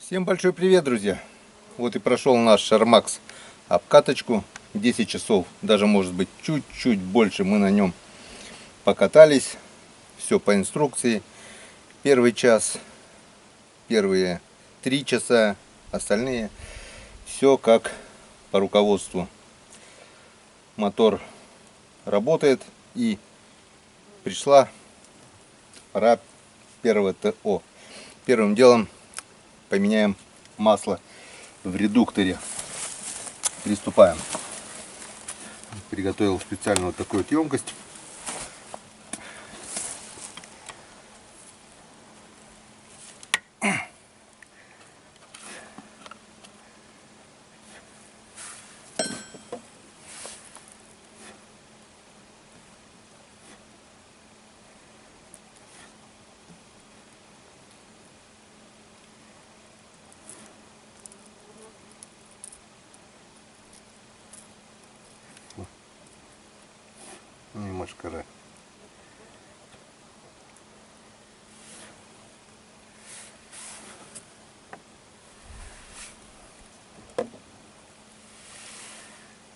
Всем большой привет, друзья! Вот и прошел наш Шармакс обкаточку. 10 часов, даже может быть чуть-чуть больше мы на нем покатались. Все по инструкции. Первый час, первые 3 часа, остальные все как по руководству. Мотор работает, и пришла пора первого ТО. Первым делом поменяем масло в редукторе. Приступаем. Приготовил специально вот такую вот емкость. Машкара.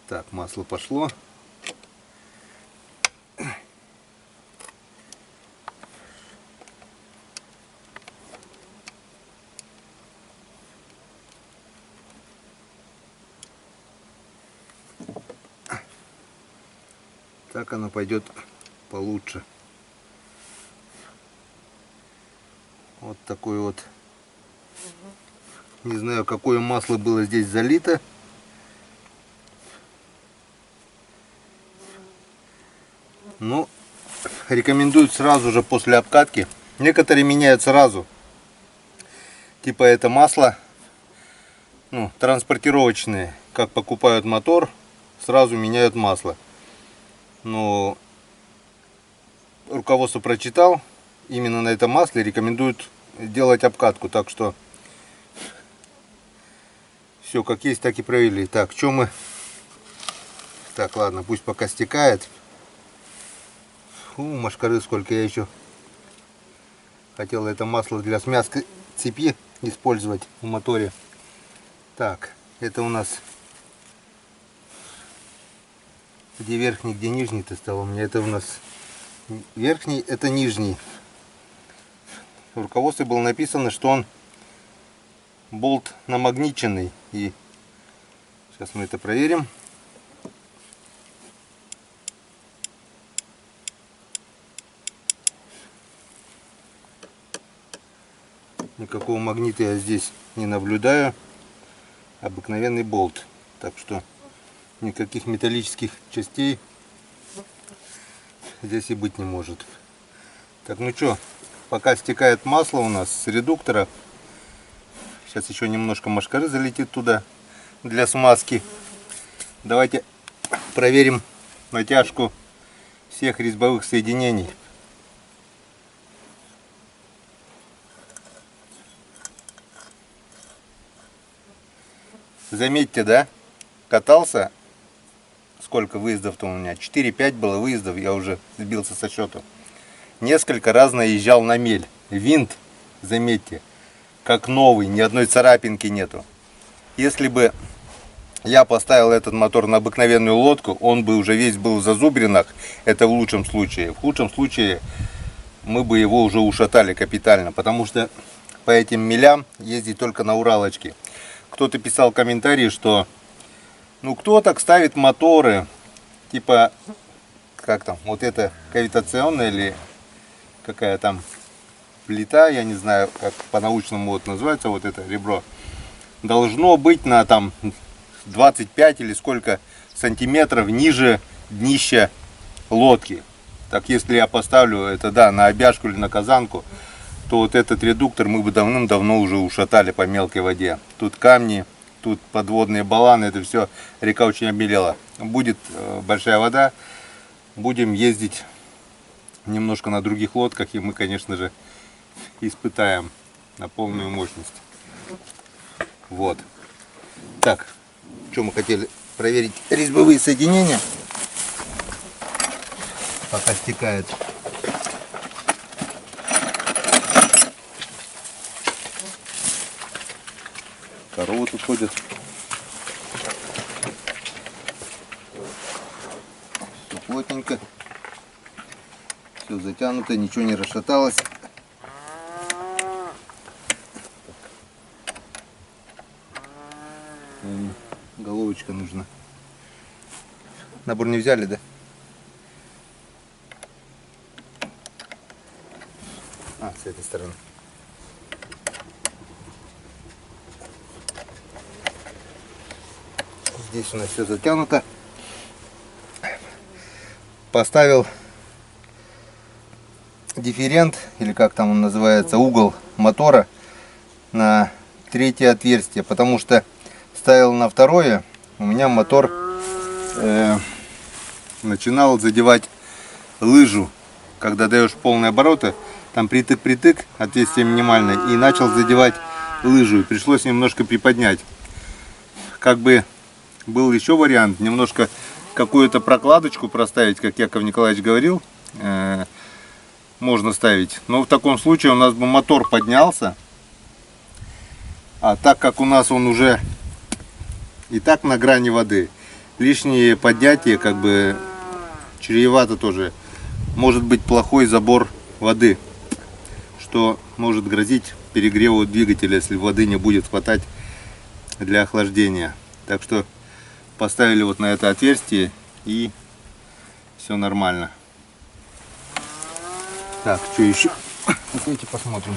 Так, масло пошло. Так оно пойдет получше. Вот такой вот. Не знаю, какое масло было здесь залито. Но рекомендуют сразу же после обкатки. Некоторые меняют сразу. Типа это масло, транспортировочные. Как покупают мотор, сразу меняют масло. Но руководство прочитал, именно на этом масле рекомендуют делать обкатку. Так что все как есть, так и провели. Так, что мы... Так, ладно, пусть пока стекает. Машкары сколько, я еще хотел это масло для смазки цепи использовать в моторе. Так, это у нас где верхний, где нижний-то стал. У меня это у нас верхний, это нижний. В руководстве было написано, что он болт намагниченный. И сейчас мы это проверим. Никакого магнита я здесь не наблюдаю. Обыкновенный болт. Так что никаких металлических частей здесь и быть не может. Так, ну что, пока стекает масло у нас с редуктора. Сейчас еще немножко машкары залетит туда для смазки. Давайте проверим натяжку всех резьбовых соединений. Заметьте, да? Катался. Сколько выездов-то у меня? 4-5 было выездов, я уже сбился со счету. Несколько раз наезжал на мель. Винт, заметьте, как новый, ни одной царапинки нету. Если бы я поставил этот мотор на обыкновенную лодку, он бы уже весь был в зазубринах. Это в лучшем случае. В худшем случае мы бы его уже ушатали капитально, потому что по этим мелям ездить только на Уралочке. Кто-то писал комментарии, что кто так ставит моторы, типа, как там, вот это кавитационная или какая там плита, я не знаю, как по-научному вот называется, вот это ребро, должно быть на там 25 или сколько сантиметров ниже днища лодки. Так если я поставлю это, да, на обяжку или на казанку, то вот этот редуктор мы бы давным-давно уже ушатали по мелкой воде. Тут камни, тут подводные балланы, это все, река очень обмелела. Будет большая вода, будем ездить немножко на других лодках, и мы, конечно же, испытаем на полную мощность. Вот. Так, что мы хотели проверить? Резьбовые соединения. Пока стекает. Коровы тут ходят. Все плотненько. Все затянуто, ничего не расшаталось. Головочка нужна. Набор не взяли, да? А, с этой стороны. Здесь у нас все затянуто. Поставил дифферент, или как там он называется, угол мотора на третье отверстие, потому что ставил на второе, у меня мотор начинал задевать лыжу, когда даешь полные обороты, там притык-притык, отверстие минимальное, и начал задевать лыжу, и пришлось немножко приподнять. Как бы был еще вариант, немножко какую-то прокладочку проставить, как Яков Николаевич говорил, можно ставить, но в таком случае у нас бы мотор поднялся, а так как у нас он уже и так на грани воды, лишнее поднятие как бы чревато тоже. Может быть плохой забор воды, что может грозить перегреву двигателя, если воды не будет хватать для охлаждения. Так что поставили вот на это отверстие, и все нормально. Так, что еще? Давайте посмотрим.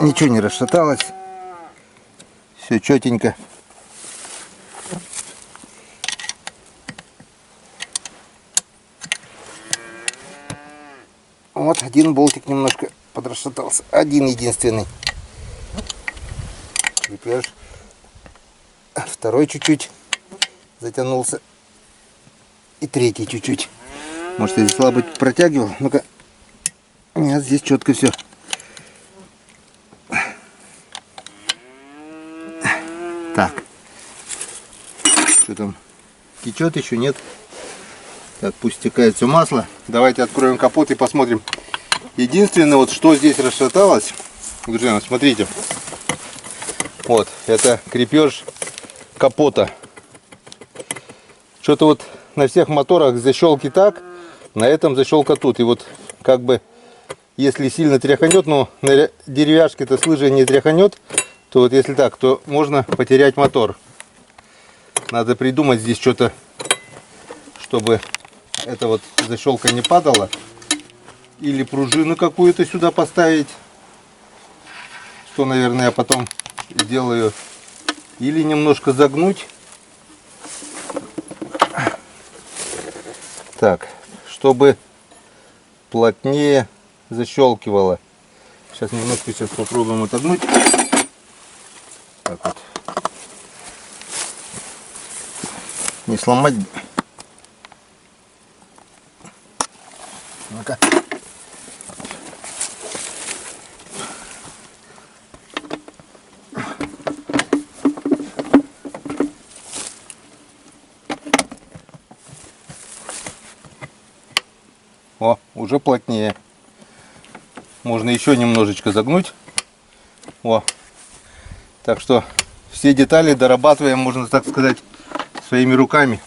Ничего не расшаталось. Все четенько. Вот один болтик немножко подрасшатался. Один единственный. Крепеж. Второй чуть-чуть затянулся. И третий чуть-чуть. Может, я здесь слабо протягивал? Ну-ка. Нет, здесь четко все. Так. Что там? Течет еще? Нет? Так, пусть стекает все масло. Давайте откроем капот и посмотрим. Единственное, вот что здесь расшаталось, друзья, смотрите. Вот, это крепеж капота. Что-то вот на всех моторах защелки так, на этом защелка тут. И вот как бы, если сильно тряханет, но на деревяшке-то с лыжей не тряханет, то вот если так, то можно потерять мотор. Надо придумать здесь что-то, чтобы эта вот защелка не падала. Или пружину какую-то сюда поставить, что, наверное, я потом сделаю. Или немножко загнуть. Так, чтобы плотнее защелкивало. Сейчас немножко попробуем отогнуть. Так вот. Не сломать. Ну-ка. О, уже плотнее. Можно еще немножечко загнуть. О. Так что все детали дорабатываем, можно так сказать, своими руками.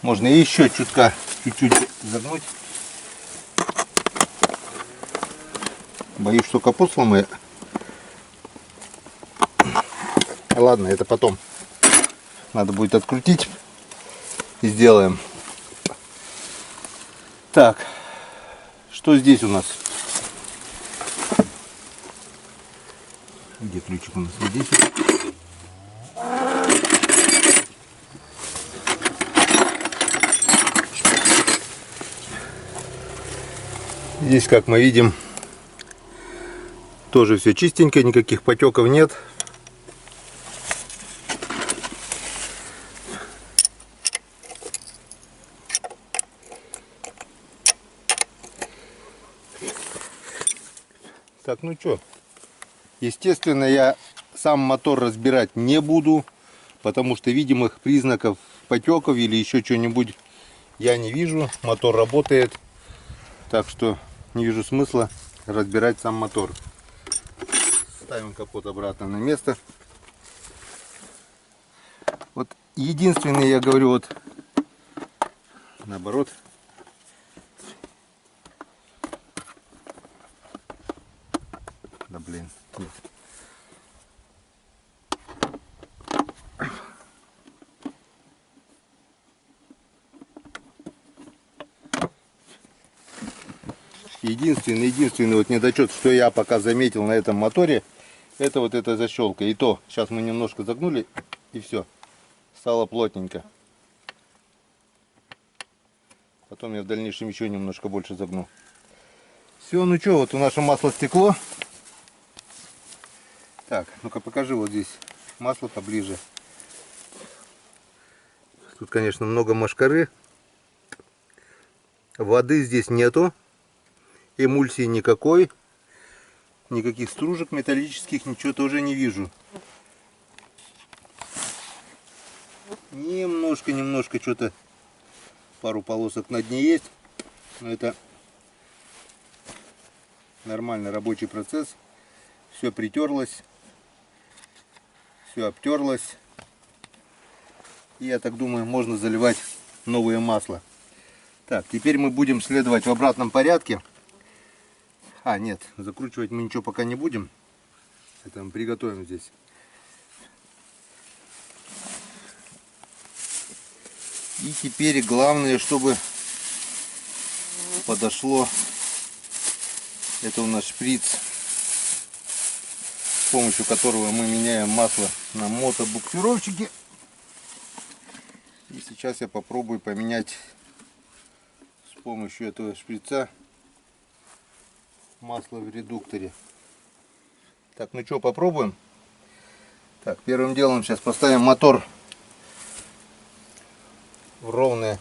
Можно еще чуть-чуть загнуть. Боюсь, что капот сломаю. Ладно, это потом. Надо будет открутить. И сделаем. Так, что здесь у нас? Где ключик у нас? Вот здесь. Здесь, как мы видим, тоже все чистенько, никаких потеков нет. Так, ну что, естественно, я сам мотор разбирать не буду, потому что видимых признаков потеков или еще что-нибудь я не вижу. Мотор работает. Так что не вижу смысла разбирать сам мотор. Ставим капот обратно на место. Вот единственный, я говорю, вот наоборот. Да блин, нет. Единственный вот недочет, что я пока заметил на этом моторе, это вот эта защелка. И то, сейчас мы немножко загнули, и все, стало плотненько. Потом я в дальнейшем еще немножко больше загну. Все, ну что, вот у наше масло стекло. Так, ну-ка покажи вот здесь масло поближе. Тут, конечно, много мошкары. Воды здесь нету. Эмульсии никакой. Никаких стружек металлических, ничего тоже не вижу. Немножко что-то, пару полосок на дне есть. Но это нормальный рабочий процесс. Все притерлось. Все обтерлось. И я так думаю, можно заливать новое масло. Так, теперь мы будем следовать в обратном порядке. А, нет, закручивать мы ничего пока не будем. Это мы приготовим здесь. И теперь главное, чтобы подошло. Это у нас шприц, с помощью которого мы меняем масло на мотобуксировщике. И сейчас я попробую поменять с помощью этого шприца масло в редукторе. Так, ну что, попробуем. Так, первым делом сейчас поставим мотор в ровное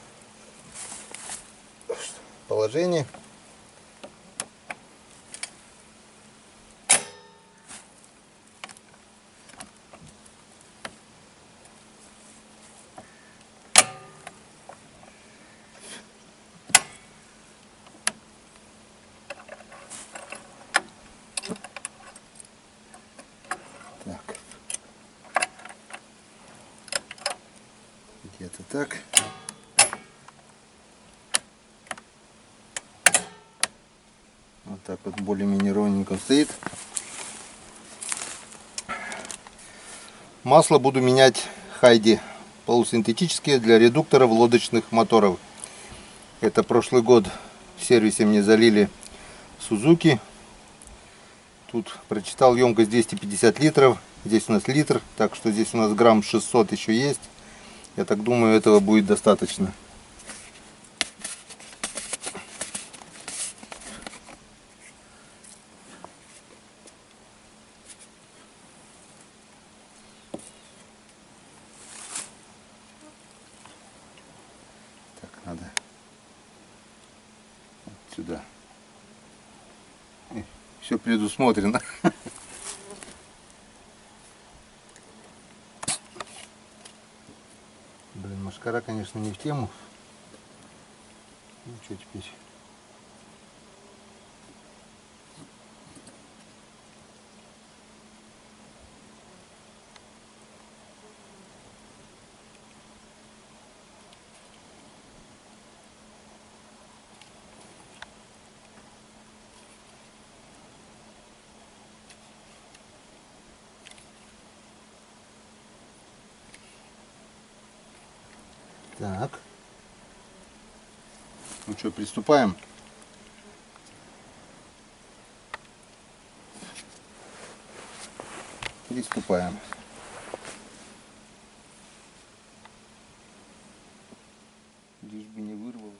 положение. Так. Где-то так. Вот так вот более-менее ровненько стоит. Масло буду менять Хайди полусинтетические для редукторов лодочных моторов. Это прошлый год в сервисе мне залили Сузуки. Тут прочитал емкость 250 литров. Здесь у нас литр, так что здесь у нас грамм 600 еще есть. Я так думаю, этого будет достаточно. Так, надо вот сюда. Все предусмотрено. Блин, мошкара, конечно, не в тему. Ну что теперь? Так. Ну что, приступаем. Приступаем. Лишь бы не вырвал.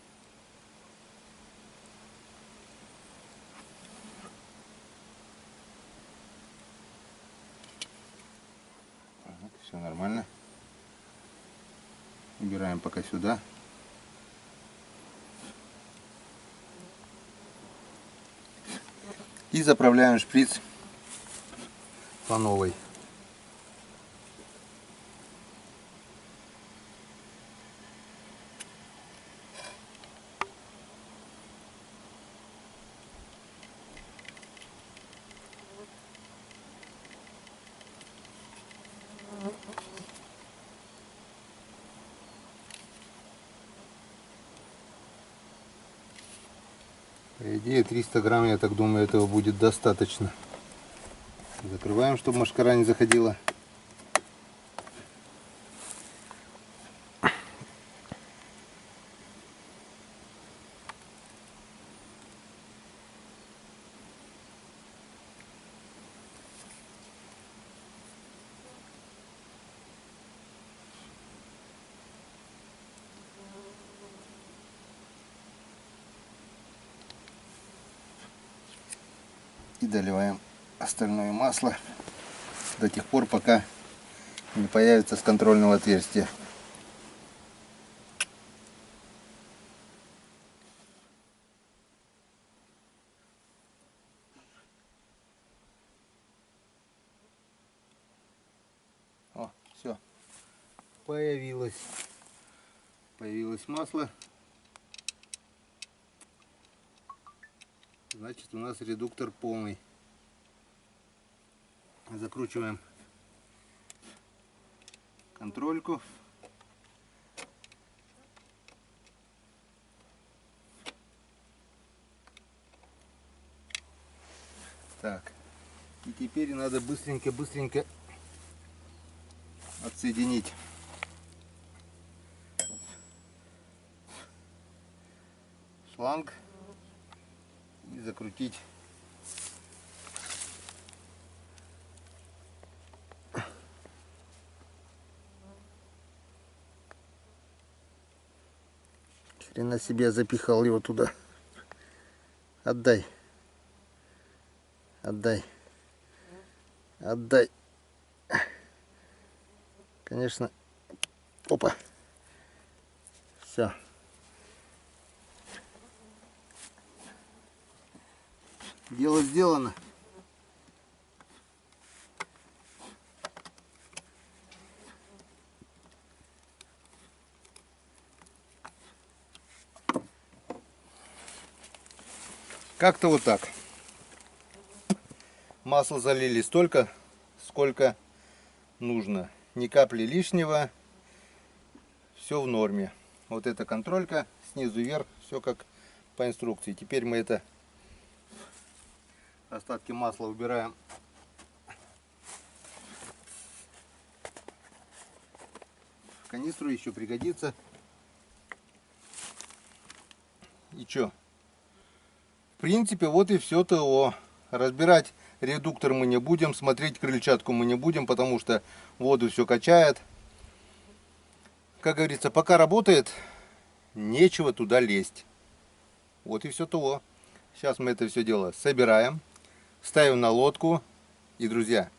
Все нормально. Убираем пока сюда. И заправляем шприц по новой. По идее 300 грамм, я так думаю, этого будет достаточно. Закрываем, чтобы мошкара не заходила. И доливаем остальное масло до тех пор, пока не появится с контрольного отверстия. О, все, появилось масло. Значит, у нас редуктор полный. Закручиваем контрольку. Так, и теперь надо быстренько отсоединить шланг и закрутить хрена себе, запихал его туда. Отдай. Конечно. Опа. Все. Дело сделано. Как-то вот так. Масло залили столько, сколько нужно. Ни капли лишнего. Все в норме. Вот эта контролька снизу вверх, все как по инструкции. Теперь мы это остатки масла убираем в канистру, еще пригодится. И чё? В принципе, вот и все ТО. Разбирать редуктор мы не будем, смотреть крыльчатку мы не будем, потому что воду все качает. Как говорится, пока работает, нечего туда лезть. Вот и все ТО. Сейчас мы это все дело собираем, ставим на лодку. И, друзья,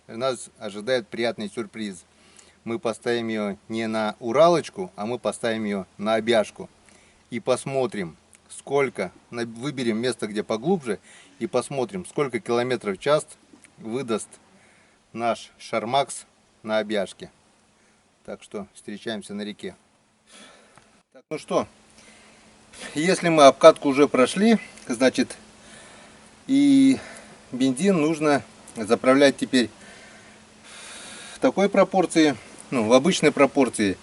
нас ожидает приятный сюрприз. Мы поставим ее не на Уралочку, а мы поставим ее на Обяжку. И посмотрим, сколько, выберем место, где поглубже, и посмотрим, сколько километров в час выдаст наш Шармакс на Обяжке. Так что встречаемся на реке. Так, ну что, если мы обкатку уже прошли, значит, и бензин нужно заправлять теперь в такой пропорции, ну, в обычной пропорции.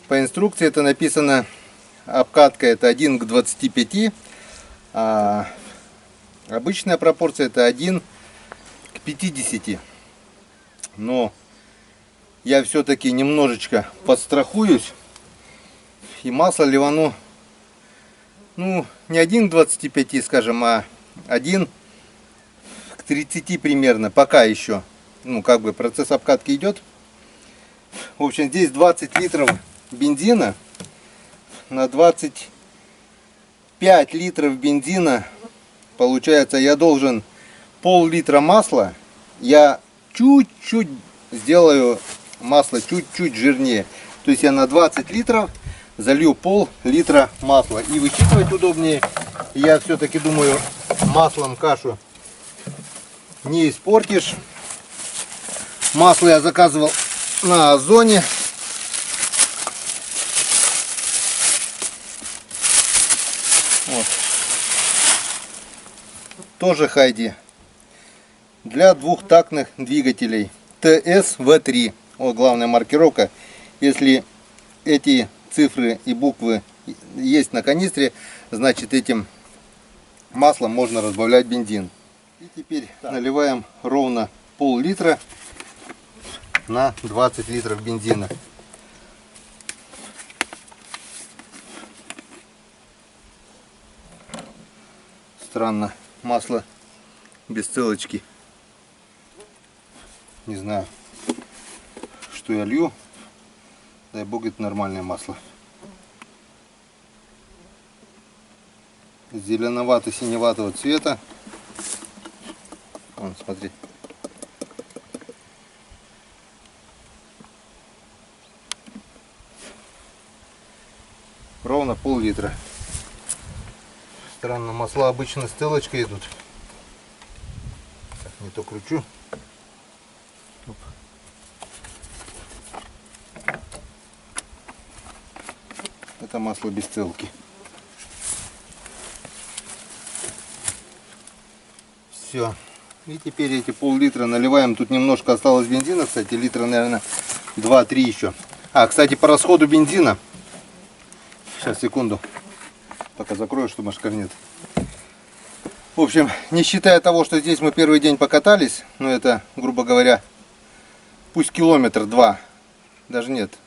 По инструкции это написано, обкатка это 1 к 25, а обычная пропорция это 1 к 50. Но я все-таки немножечко подстрахуюсь и масло ливану, ну, не 1 к 25, скажем, а 1 к 30 примерно, пока еще. Ну, как бы процесс обкатки идет. В общем, здесь 20 литров бензина. На 25 литров бензина, получается, я должен пол-литра масла. Я чуть-чуть сделаю масло чуть-чуть жирнее. То есть я на 20 литров залью пол-литра масла. И высчитывать удобнее. Я все-таки думаю, маслом кашу не испортишь. Масло я заказывал на Озоне. Вот. Тоже Хайди. Для двухтактных двигателей. ТС-В3. Вот главная маркировка. Если эти цифры и буквы есть на канистре, значит этим маслом можно разбавлять бензин. И теперь наливаем ровно пол-литра на 20 литров бензина. Странно, масло без целочки. Не знаю, что я лью. Дай бог, это нормальное масло. Зеленовато-синеватого цвета. Вон, смотри. Ровно пол-литра. Странно, масла обычно с целочкой идут. Так, не то кручу. Оп. Это масло без целки. Все. И теперь эти пол-литра наливаем. Тут немножко осталось бензина, кстати, литра, наверное, 2-3 еще. А, кстати, по расходу бензина. Сейчас, секунду. Пока закрою, что машкар нет. В общем, не считая того, что здесь мы первый день покатались, ну это, грубо говоря, пусть километр-два, даже нет,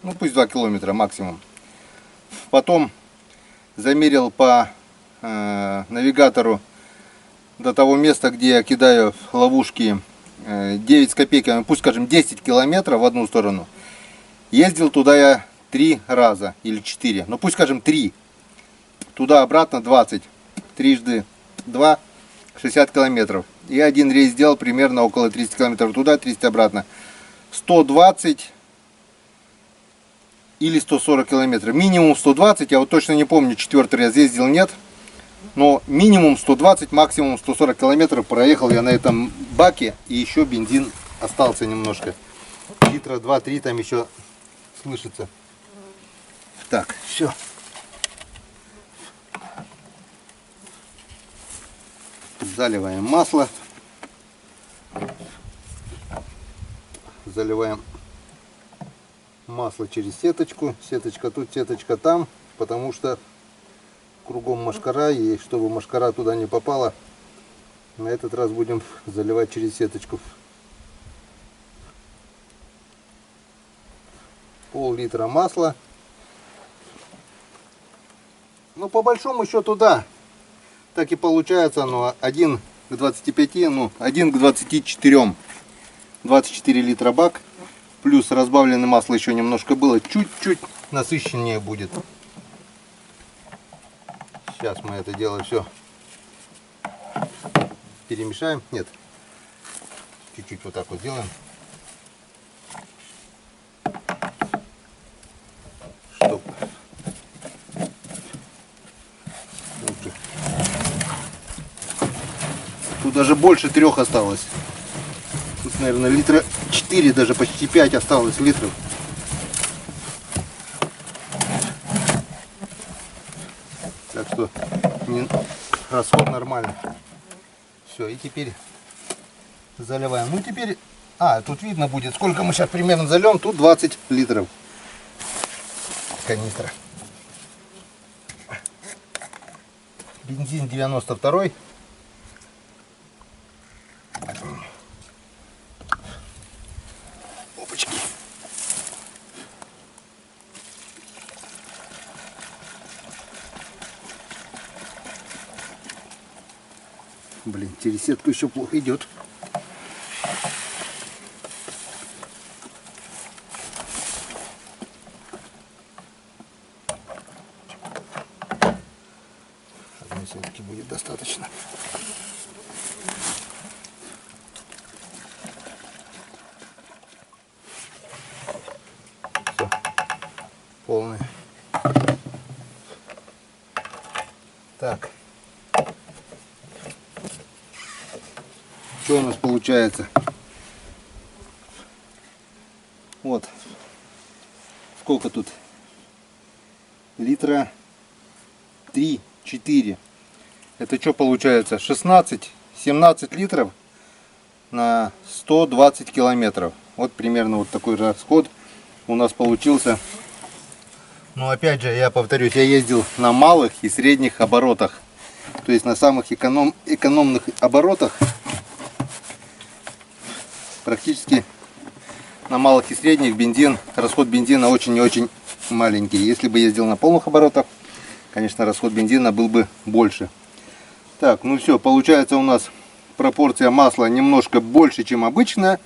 ну пусть 2 километра максимум. Потом замерил по навигатору до того места, где я кидаю ловушки, 9 с копейками, пусть скажем 10 километров в одну сторону. Ездил туда я 3 раза или 4, ну пусть скажем 3. Туда-обратно 20. Трижды 2, 60 километров. И один рейс сделал примерно около 30 километров туда, 30 обратно. 120 или 140 километров. Минимум 120, я вот точно не помню, 4-й раз ездил, нет. Но минимум 120, максимум 140 километров проехал я на этом баке. И еще бензин остался немножко. Литра 2-3 там еще слышится. Так, все. Заливаем масло. Заливаем масло через сеточку. Сеточка тут, сеточка там. Потому что кругом мошкара. И чтобы мошкара туда не попала, на этот раз будем заливать через сеточку. Пол-литра масла. Ну, по большому счету, да. Так и получается, оно 1 к 25, ну 1 к 24. 24 литра бак. Плюс разбавленное масло еще немножко было. Чуть-чуть насыщеннее будет. Сейчас мы это дело все перемешаем. Нет. Чуть-чуть вот так вот сделаем. Чтоб. Тут даже больше 3 осталось. Тут, наверное, литра 4, даже почти 5 осталось литров. Так что расход нормальный. Все, и теперь заливаем. Ну теперь, тут видно будет, сколько мы сейчас примерно зальем. Тут 20 литров канистра. Бензин 92-й. Опачки. Блин, через сетку еще плохо идет. Одной сетки будет достаточно. Все, полный. Так. Что у нас получается? Вот. Сколько тут? Литра 3-4. Это что получается? 16-17 литров на 120 километров. Вот примерно вот такой расход у нас получился. Но опять же, я повторюсь, я ездил на малых и средних оборотах. То То есть на самых экономных оборотах практически на малых и средних расход бензина очень и очень маленький. Если бы ездил на полных оборотах, конечно, расход бензина был бы больше. Так, ну все, получается у нас пропорция масла немножко больше, чем обычно,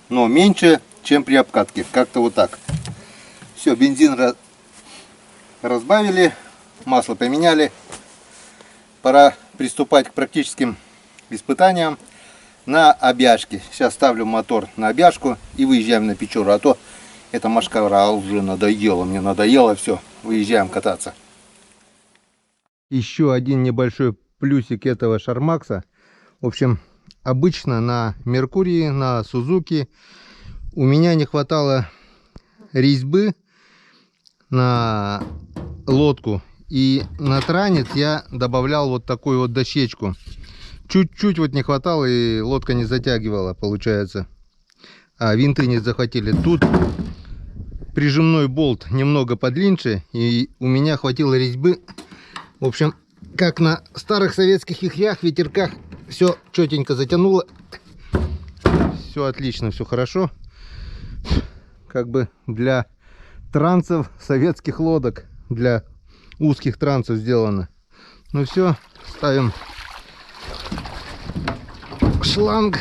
но меньше, чем при обкатке. Как-то вот так. Все, бензин разбавили, масло поменяли. Пора приступать к практическим испытаниям на обяжке. Сейчас ставлю мотор на обяжку и выезжаем на Печору. А то эта машкара уже надоела. Мне надоело все. Выезжаем кататься. Еще один небольшой плюсик этого Шармакса. В общем, обычно на Меркурии, на Сузуки у меня не хватало резьбы на лодку. И на транец я добавлял вот такую вот дощечку. Чуть-чуть вот не хватало, и лодка не затягивала, получается. А винты не захватили. Тут прижимной болт немного подлиннее, и у меня хватило резьбы. В общем, как на старых советских ихрях, ветерках, все четенько затянуло. Все отлично, все хорошо. Как бы для трансов советских лодок, для узких трансов сделано. Ну все, ставим шланг.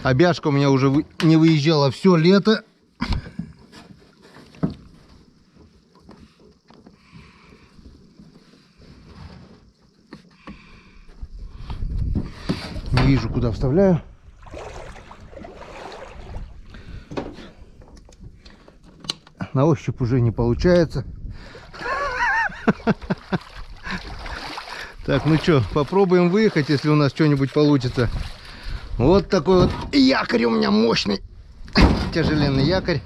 Обяжка у меня уже не выезжала все лето. Не вижу, куда вставляю. На ощупь уже не получается. Так, ну что, попробуем выехать, если у нас что-нибудь получится. Вот такой вот якорь у меня мощный. Тяжеленный якорь.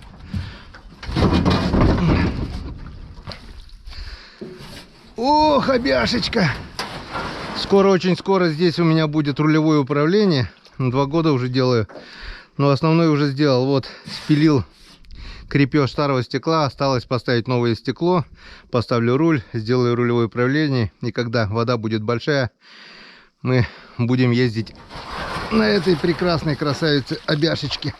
Ох, обяшечка. Скоро, очень скоро здесь у меня будет рулевое управление. 2 года уже делаю. Но основной уже сделал. Вот, спилил крепеж старого стекла. Осталось поставить новое стекло. Поставлю руль, сделаю рулевое управление. И когда вода будет большая, мы будем ездить на этой прекрасной красавице обяшечке.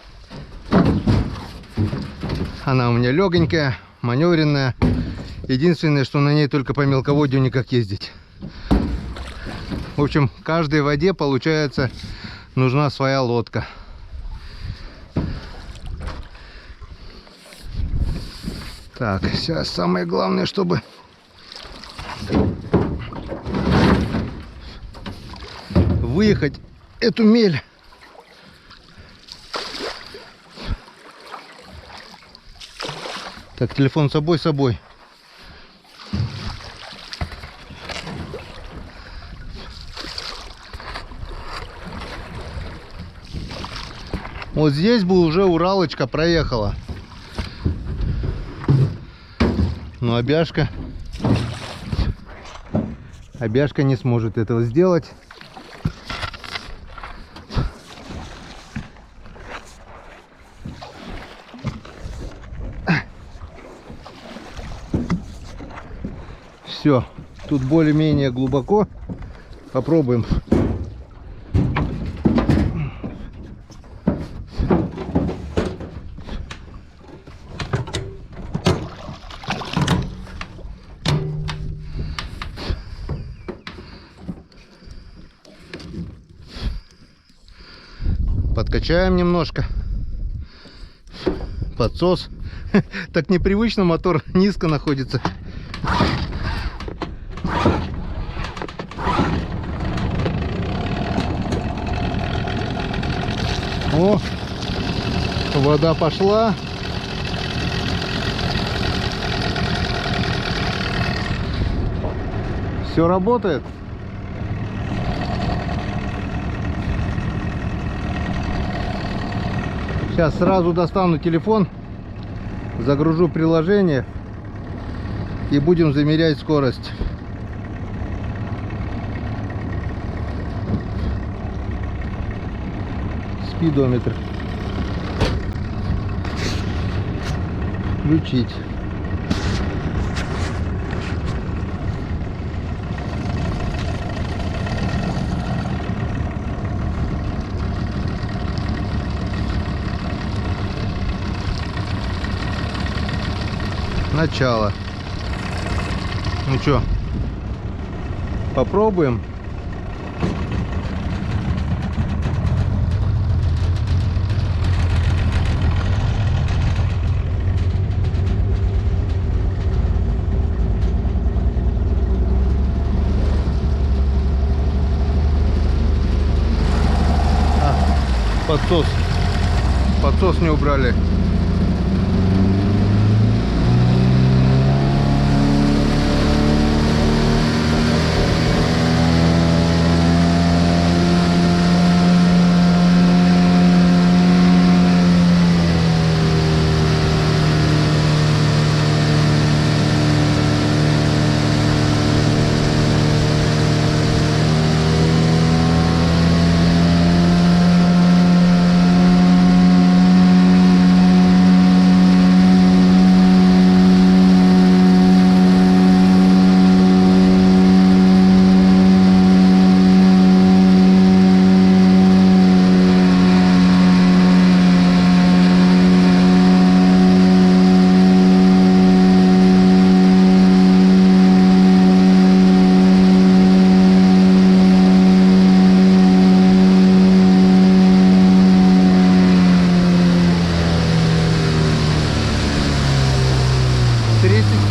Она у меня легонькая, маневренная. Единственное, что на ней только по мелководью никак ездить. В общем, каждой воде, получается, нужна своя лодка. Так, сейчас самое главное, чтобы выехать эту мель. Так, телефон с собой. Вот здесь бы уже Уралочка проехала. Но обяжка не сможет этого сделать. Все, тут более-менее глубоко. Попробуем. Подкачаем немножко. Подсос. Так непривычно, мотор низко находится. О, вода пошла. Все работает. Сейчас сразу достану телефон, загружу приложение и будем замерять скорость. Спидометр. Включить. начало. Ну что, попробуем. Подсос не убрали.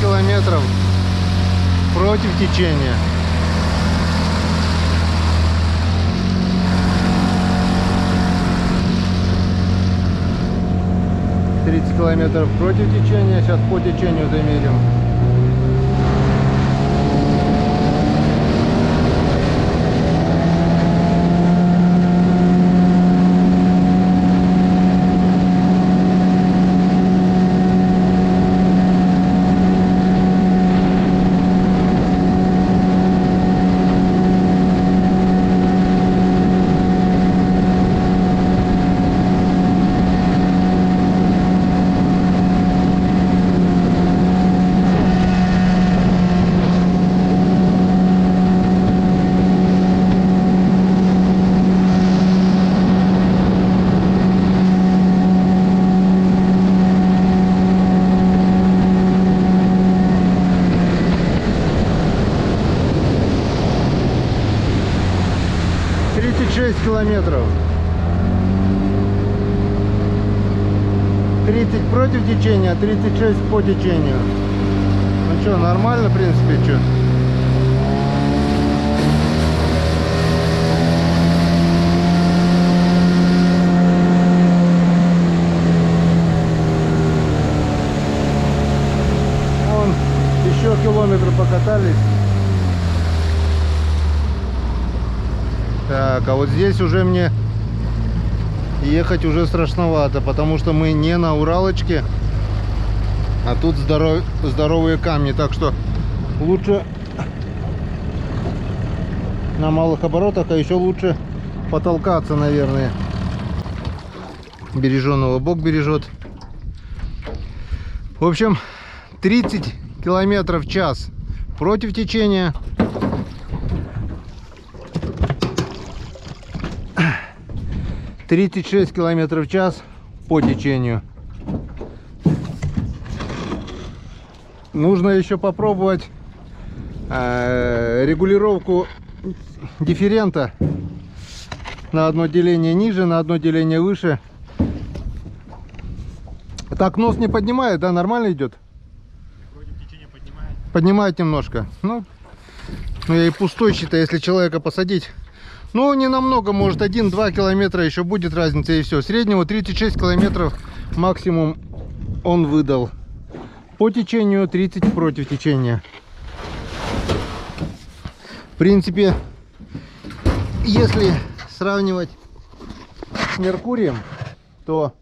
Километров против течения. Километров против течения. Сейчас по течению замерим. Километров. 30 против течения, 36 по течению. Ну что, нормально, в принципе, что? Вон, еще километр покатались. Так, а вот здесь уже мне ехать уже страшновато, потому что мы не на Уралочке, а тут здоровые камни, так что лучше на малых оборотах, а еще лучше потолкаться, наверное. Береженого Бог бережет. В общем, 30 километров в час против течения. 36 километров в час по течению. Нужно еще попробовать регулировку дифферента на одно деление ниже, на одно деление выше. Так, нос не поднимает, да? Нормально идет? Вроде течение поднимает. Поднимает немножко. Ну я и пустой считаю, если человека посадить. Ну, не намного, может 1-2 километра еще будет разница, и все. Среднего 36 километров максимум он выдал. По течению 30 против течения. В принципе, если сравнивать с Меркурием, то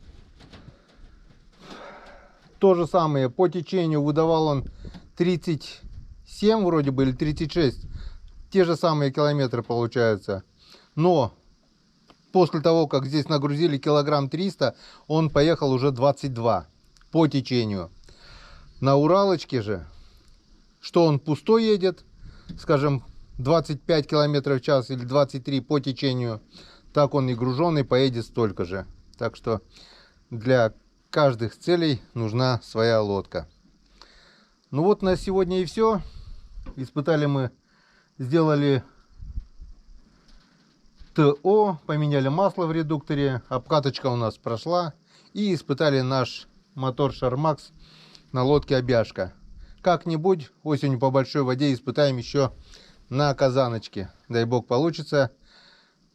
то же самое. По течению выдавал он 37 вроде бы, или 36. Те же самые километры получаются. Но после того, как здесь нагрузили килограмм 300, он поехал уже 22 по течению. На Уралочке же, что он пустой едет, скажем, 25 километров в час или 23 по течению, так он и груженный поедет столько же. Так что для каждых целей нужна своя лодка. Ну вот на сегодня и все. Испытали мы, сделали ТО, поменяли масло в редукторе, обкаточка у нас прошла. И испытали наш мотор Шармакс на лодке Обяжка. Как-нибудь осенью по большой воде испытаем еще на казаночке. Дай бог получится.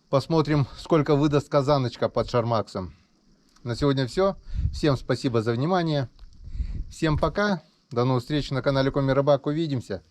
Посмотрим, сколько выдаст казаночка под Шармаксом. На сегодня все. Всем спасибо за внимание. Всем пока. До новых встреч на канале Коми Рыбак. Увидимся.